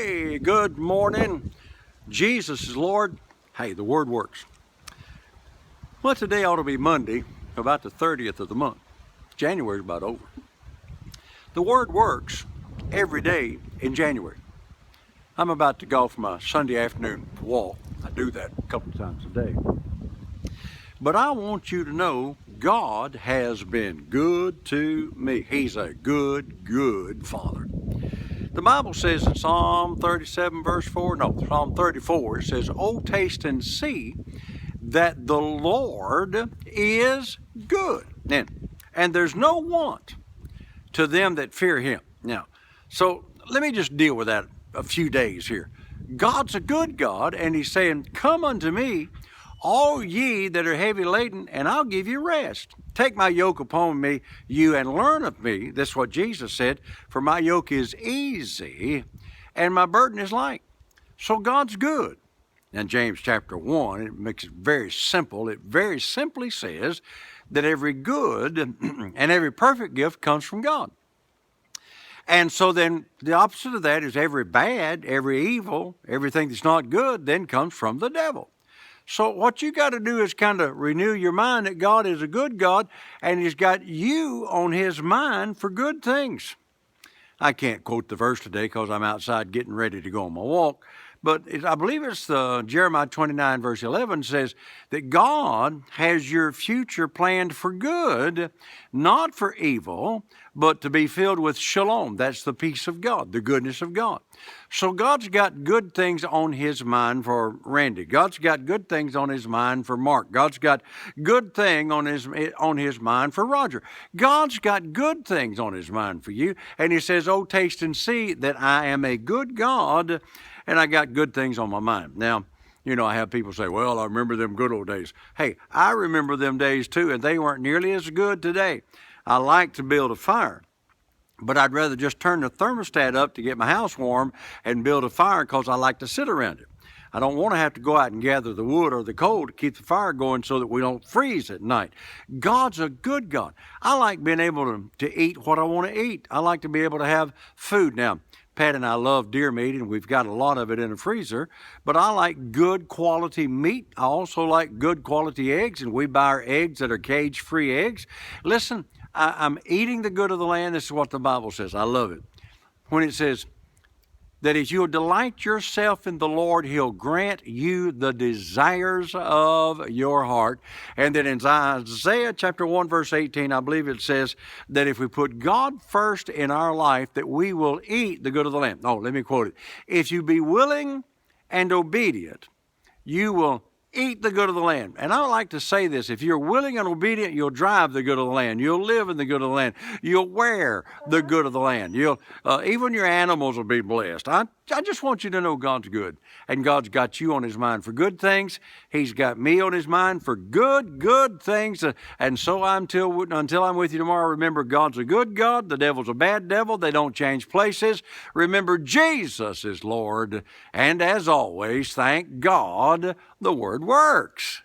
Hey, good morning. Jesus is Lord. Hey, the Word works. Well, today ought to be Monday, about the 30th of the month. January's about over. The Word works every day in January. I'm about to go for my Sunday afternoon walk. I do that a couple of times a day. But I want you to know God has been good to me. He's a good Father. The Bible says in Psalm 37 verse 4, no, Psalm 34, it says, "Oh, taste and see that the Lord is good. And there's no want to them that fear Him." Now, so let me just deal with that a few days here. God's a good God, and He's saying, "Come unto me, all ye that are heavy laden, and I'll give you rest. Take my yoke upon me, you, and learn of me." That's what Jesus said, "For my yoke is easy, and my burden is light." So God's good. In James chapter 1, it makes it very simple. It very simply says that every good and every perfect gift comes from God. And so then the opposite of that is every bad, every evil, everything that's not good then comes from the devil. So what you got to do is kind of renew your mind that God is a good God, and He's got you on His mind for good things. I can't quote the verse today because I'm outside getting ready to go on my walk. But I believe it's Jeremiah 29 verse 11 says that God has your future planned for good, not for evil, but to be filled with shalom. That's the peace of God, the goodness of God. So God's got good things on His mind for Randy. God's got good things on His mind for Mark. God's got good thing on his mind for Roger. God's got good things on His mind for you. And He says, "Oh, taste and see that I am a good God, and I got good things on my mind." Now, you know, I have people say, "Well, I remember them good old days." Hey, I remember them days too, and they weren't nearly as good today. I like to build a fire, but I'd rather just turn the thermostat up to get my house warm and build a fire because I like to sit around it. I don't want to have to go out and gather the wood or the coal to keep the fire going so that we don't freeze at night. God's a good God. I like being able to eat what I want to eat. I like to be able to have food. Now, Pat and I love deer meat, and we've got a lot of it in the freezer, but I like good quality meat. I also like good quality eggs, and we buy our eggs that are cage-free eggs. Listen, I'm eating the good of the land. This is what the Bible says. I love it. When it says that if you'll delight yourself in the Lord, He'll grant you the desires of your heart. And then in Isaiah chapter 1, verse 18, I believe it says that if we put God first in our life, that we will eat the good of the land. Oh, let me quote it. "If you be willing and obedient, you will eat the good of the land." And I like to say this: if you're willing and obedient, you'll drive the good of the land. You'll live in the good of the land. You'll wear the good of the land. Even your animals will be blessed. I just want you to know God's good. And God's got you on His mind for good things. He's got me on His mind for good things. And so until I'm with you tomorrow, remember God's a good God. The devil's a bad devil. They don't change places. Remember Jesus is Lord. And as always, thank God the Word works.